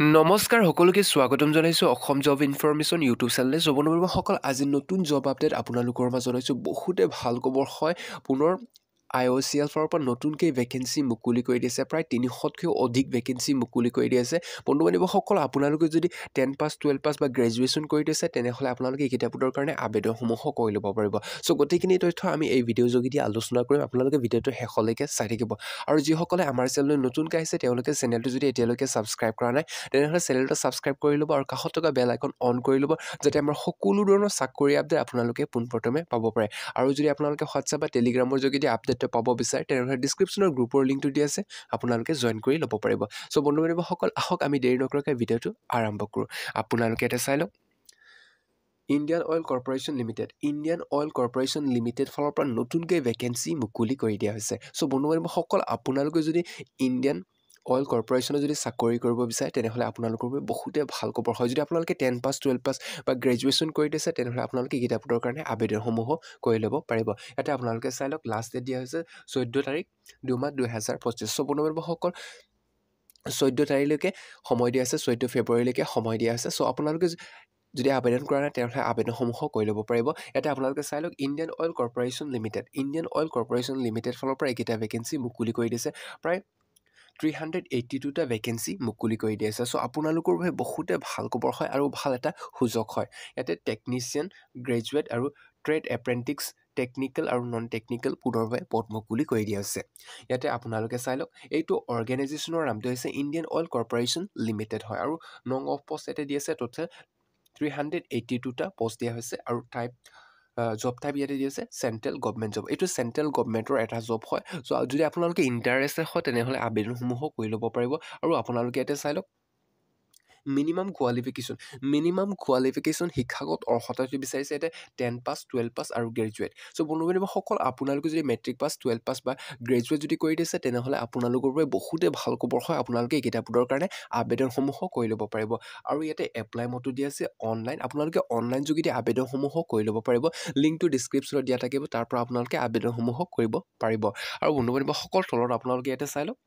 নমস্কাৰ সকলোকে স্বাগতম জনাইছোঁ অসম জব ইনফৰমেশ্যন ইউটিউব চেনেলে যুৱনৱীসকল আজি নতুন জব আপডেট আপোনালোকৰ মাজত জনাইছোঁ বহুতে ভাল খবৰ হয় পুনৰ IOCL ফালৰ পৰা নতুনকৈ ভেকেঞ্চি মুকলি কৰি দিছে প্ৰায় 300তকৈও অধিক ভেকেঞ্চি মুকলি কৰি দিছে বন্ধুবান্ধৱীসকল আপোনালোকে যদি 10 পাছ 12 পাছ বা গ্ৰেজুৱেশ্যন কৰি দিছে তেনেহ'লে আপোনালোকে এই কিতাপৰ কাৰণে আবেদনসমূহ কৰি ল'ব পাৰিব সো গোটেইখিনি তথ্য আমি এই ভিডিঅ' যোগেদি আলোচনা কৰিম আপোনালোকে ভিডিঅ'টো শেষলৈকে চাই থাকিব আৰু যিসকলে আমাৰ চেনেললৈ নতুনকৈ আহিছে তেওঁলোকে চেনেলটো যদি এতিয়ালৈকে ছাবস্ক্ৰাইব কৰা নাই তেনেহ'লে চেনেলটো ছাবস্ক্ৰাইব কৰি ল'ব আৰু কাষত থকা বেল আইকন অন কৰি ল'ব যাতে আমাৰ সকলো ধৰণৰ চাকৰি আপডেট আপোনালোকে পোনপ্ৰথমে পাব পাৰে আৰু যদি আপোনালোকে হোৱাটছআপ বা টেলিগ্ৰামৰ যোগেদি আপডেটটো পাব বিচাৰে তেনেহ'লে ডিছক্ৰিপশ্যনৰ গ্ৰুপৰ লিংকটো দি আছে আপোনালোকে জইন কৰি ল'ব পাৰিব চ' বন্ধু বান্ধৱীসকল আহক আমি দেৰি নকৰাকৈ ভিডিঅ'টো আৰম্ভ কৰোঁ আপোনালোকে এটা চাই লওক ইণ্ডিয়ান অইল কৰ্পৰেশ্যন লিমিটেড ফালৰ পৰা নতুনকৈ ভেকেঞ্চি মুকলি কৰি দিয়া হৈছে চ' বন্ধু বান্ধৱীসকল আপোনালোকে যদি ইণ্ডিয়ান অইল কৰ্পৰেশ্যনে যদি চাকৰি কৰিব বিচাৰে তেনেহ'লে আপোনালোকৰ বাবে বহুতে ভাল খবৰ হয় যদি আপোনালোকে 10 পাছ 12 পাছ বা গ্ৰেজুৱেশ্যন কৰি দিছে তেনেহ'লে আপোনালোকে কিতাপৰ কাৰণে আবেদনসমূহ কৰি ল'ব পাৰিব ইয়াতে আপোনালোকে চাই লওক লাষ্ট ডেট দিয়া হৈছে 14 তাৰিখ 2 মাহ 2025 চ' বন্ধুবান্ধৱীসকল 14 তাৰিখলৈকে সময় দিয়া আছে 14 ফেব্ৰুৱাৰীলৈকে সময় দিয়া আছে চ' আপোনালোকে যদি আবেদন কৰা নাই তেনেহ'লে আবেদনসমূহ কৰি ল'ব পাৰিব ইয়াতে আপোনালোকে চাই লওক ইণ্ডিয়ান অইল কৰ্পৰেশ্যন লিমিটেড ফালৰ পৰা এইকেইটা ভেকেঞ্চি মুকলি কৰি দিছে প্ৰায় 382টা ভেকেঞ্চি মুকলি কৰি দি আছে চ' আপোনালোকৰ বাবে বহুতে ভাল খবৰ হয় আৰু ভাল এটা সুযোগ হয় ইয়াতে টেকনিচিয়ান গ্ৰেজুৱেট আৰু ট্ৰেড এপ্ৰেণ্টিক্স টেকনিকেল আৰু নন টেকনিকেল পুনৰবাৰ পদ মুকলি কৰি দিয়া আছে ইয়াতে আপোনালোকে চাই লওক এইটো অৰ্গেনাইজেশ্যনৰ নামটো হৈছে ইণ্ডিয়ান অইল কৰ্পৰেশ্যন লিমিটেড হয় আৰু নং অফ পষ্ট ইয়াতে দি আছে টোটেল 382টা পষ্ট দিয়া হৈছে আৰু জব টাইপ ইয়াতে দি আছে চেণ্ট্ৰেল গভমেণ্ট জব এইটো চেণ্ট্ৰেল গভমেণ্টৰ এটা জব হয় চ' যদি আপোনালোকে ইণ্টাৰেষ্টেড হয় তেনেহ'লে আবেদনসমূহ কৰি ল'ব পাৰিব আৰু আপোনালোকে ইয়াতে চাই লওক মিনিমাম কোৱালিফিকেশ্যন শিক্ষাগত অৰ্হতাটো বিচাৰিছে ইয়াতে 10 পাছ 12 পাছ আৰু গ্ৰেজুৱেট চ' বন্ধুবান্ধৱীসকল আপোনালোকে যদি মেট্ৰিক পাছ 12 পাছ বা গ্ৰেজুৱেট যদি কৰি দিছে তেনেহ'লে আপোনালোকৰ বাবে বহুতে ভাল খবৰ হয় আপোনালোকে এই কিতাপবোৰৰ কাৰণে আবেদনসমূহ কৰি ল'ব পাৰিব আৰু ইয়াতে এপ্লাই মটো দিয়া আছে অনলাইন আপোনালোকে অনলাইন যোগেদি আবেদনসমূহ কৰি ল'ব পাৰিব লিংকটো ডিছক্ৰিপশ্যনত দিয়া থাকিব তাৰ পৰা আপোনালোকে আবেদনসমূহ কৰিব পাৰিব আৰু বন্ধুবান্ধৱীসকল তলত আপোনালোকে ইয়াতে চাই লওক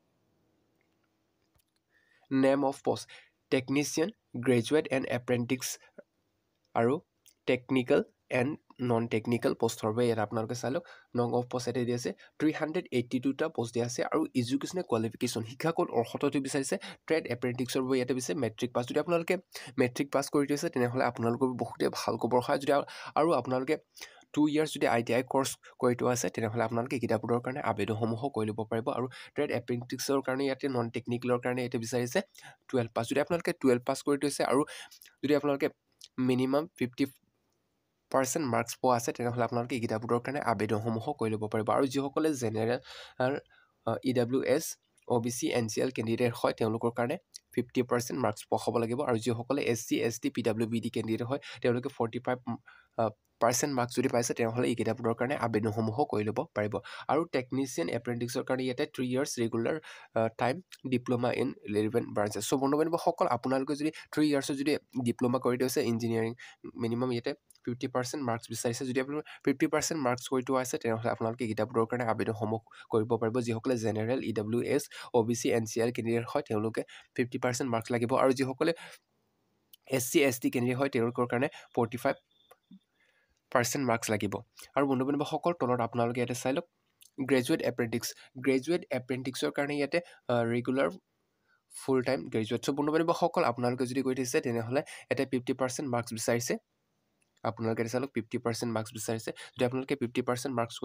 name of post technician graduate and apprentice আৰু টেকনিকেল এণ্ড নন টেকনিকেল পষ্টৰ বাবে ইয়াত আপোনালোকে চাই লওক নং অফ পষ্ট ইয়াতে দি আছে 382টা পষ্ট দিয়া আছে আৰু এডুকেশ্যনেল কোৱালিফিকেশ্যন শিক্ষাগত অৰ্হতাটো বিচাৰিছে ট্ৰেড এপ্ৰেণ্টিক্সৰ বাবে ইয়াতে বিচাৰিছে মেট্ৰিক পাছ যদি আপোনালোকে মেট্ৰিক পাছ কৰি দিছে তেনেহ'লে আপোনালোকৰ বহুতে ভাল খবৰ হয় যদি আৰু আপোনালোকে 2 ইয়াৰ্ছ যদি ITI কৰ্চ কৰি থোৱা আছে তেনেহ'লে আপোনালোকে কিতাপবোৰৰ কাৰণে আবেদনসমূহ কৰি ল'ব পাৰিব আৰু ট্ৰেড এপ্ৰেণ্টিক্সৰ কাৰণে ইয়াতে নন টেকনিকেলৰ কাৰণে ইয়াতে বিচাৰিছে 12 পাছ যদি আপোনালোকে 12 পাছ কৰি থৈছে আৰু যদি আপোনালোকে মিনিমাম 50% মাৰ্কছ পোৱা আছে তেনেহ'লে আপোনালোকে এই কিতাপবোৰৰ কাৰণে আবেদনসমূহ কৰি ল'ব পাৰিব আৰু যিসকলে general EWS OBC NCL candidate হয় তেওঁলোকৰ কাৰণে 50% মাৰ্কছ পোৱা হ'ব লাগিব আৰু যিসকলে SC ST PWBD কেণ্ডিডেট হয় তেওঁলোকে 45% মাৰ্কছ যদি পাইছে তেনেহ'লে এই কিতাপবোৰৰ কাৰণে আবেদনসমূহ কৰি ল'ব পাৰিব আৰু টেকনিচিয়ান এপ্ৰেণ্টিক্সৰ কাৰণে ইয়াতে 3 years regular time diploma in relevant branches so' বন্ধুবান্ধৱীসকল আপোনালোকে যদি 3 ইয়াৰ্ছত যদি ডিপ্ল'মা কৰি থৈছে ইঞ্জিনিয়াৰিং মিনিমাম ইয়াতে 50% মাৰ্কছ বিচাৰিছে যদি আপোনালোকে 50% মাৰ্কছ কৰি থোৱা আছে তেনেহ'লে আপোনালোকে কিতাপবোৰৰ কাৰণে আবেদনসমূহ কৰিব পাৰিব যিসকলে general EWS OBC NCL candidate হয় তেওঁলোকে 50% মাৰ্কছ লাগিব আৰু যিসকলে SC ST কেণ্ডিডেট হয় তেওঁলোকৰ কাৰণে 45% মাৰ্কছ লাগিব আৰু বন্ধুবান্ধৱীসকল তলত আপোনালোকে ইয়াতে চাই লওক গ্ৰেজুৱেট এপ্ৰেণ্টিক্সৰ কাৰণে ইয়াতে ৰেগুলাৰ ফুল টাইম গ্ৰেজুৱেট চ' বন্ধুবান্ধৱীসকল আপোনালোকে যদি কৰি থৈছে তেনেহ'লে ইয়াতে 50% মাৰ্কছ বিচাৰিছে আপোনালোকে চাই লওক 50% মাৰ্কছ বিচাৰিছে যদি আপোনালোকে 50% মাৰ্কছ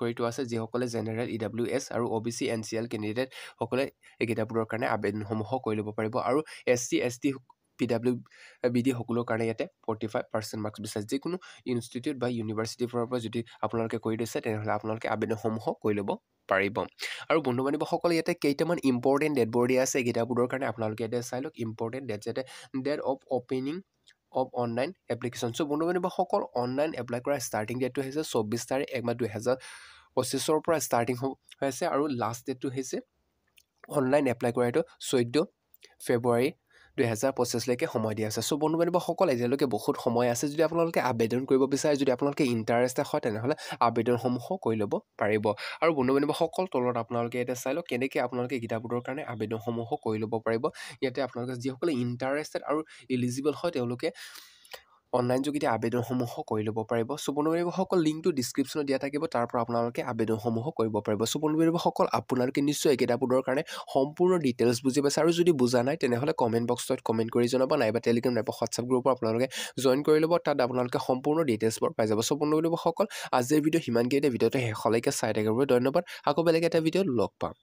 কৰি থোৱা আছে যিসকলে জেনেৰেল EWS আৰু OBC NCL কেণ্ডিডেট সকলে এই কিতাপবোৰৰ কাৰণে আবেদনসমূহ কৰি ল'ব পাৰিব আৰু SC ST PWBD সকলৰ কাৰণে ইয়াতে 45% মাৰ্কছ বিচাৰিছে যিকোনো ইনষ্টিটিউট বা ইউনিভাৰ্চিটিৰ পৰা যদি আপোনালোকে কৰি দিছে তেনেহ'লে আপোনালোকে আবেদনসমূহ কৰি ল'ব পাৰিব আৰু বন্ধুবান্ধৱীসকল ইয়াতে কেইটামান ইম্পৰ্টেণ্ট ডেটবোৰ দিয়া আছে এই কিতাপবোৰৰ কাৰণে আপোনালোকে ইয়াতে চাই লওক ইম্পৰ্টেণ্ট ডেট যাতে date of opening of online application so' বন্ধুবান্ধৱীসকল অনলাইন এপ্লাই কৰা ষ্টাৰ্টিং ডেটটো হৈছে 24 তাৰিখ 1 মাহ 2025ৰ পৰা ষ্টাৰ্টিং হৈ আছে আৰু লাষ্ট ডেটটো হৈছে অনলাইন এপ্লাই কৰা এইটো 14 ফেব্ৰুৱাৰী 2025লৈকে সময় দিয়া আছে। চ' বন্ধু বান্ধৱীসকল এতিয়ালৈকে বহুত সময় আছে। যদি আপোনালোকে আবেদন কৰিব বিচাৰে, যদি আপোনালোকে ইণ্টাৰেষ্টেড হয়, তেনেহ'লে আবেদনসমূহো কৰি ল'ব পাৰিব। আৰু বন্ধু বান্ধৱীসকল তলত আপোনালোকে এতিয়া চাই লওক কেনেকৈ আপোনালোকে কিতাপবোৰৰ কাৰণে আবেদনসমূহো কৰি ল'ব পাৰিব। ইয়াতে আপোনালোকে যিসকলে ইণ্টাৰেষ্টেড আৰু ইলিজিবল হয় তেওঁলোকে অনলাইন যোগেদি আবেদনসমূহো কৰি ল'ব পাৰিব। চ' বন্ধু বান্ধৱীসকল লিংকটো ডিছক্ৰিপশ্যনত দিয়া থাকিব, তাৰ পৰা আপোনালোকে আবেদনসমূহো কৰিব পাৰিব। চ' বন্ধু বান্ধৱীসকল আপোনালোকে নিশ্চয় কিতাপবোৰৰ কাৰণে সম্পূৰ্ণ ডিটেইলছ বুজি পাইছে, আৰু যদি বুজা নাই তেনেহ'লে কমেণ্ট বক্সত কমেণ্ট কৰি জনাব, নাইবা টেলিগ্ৰাম নাইবা হোৱাটছআপ গ্ৰুপৰ আপোনালোকে জইন কৰি ল'ব। তাত আপোনালোকে সম্পূৰ্ণ ডিটেইলছবোৰ পাই যাব। চ' বন্ধু বান্ধৱীসকল আজিৰ ভিডিঅ' সিমানকেইটা ভিডিঅ'টো শেষলৈকে চাই থাকিব। ধন্যবাদ। আকৌ বেলেগ এটা ভিডিঅ'ত লগ পাম।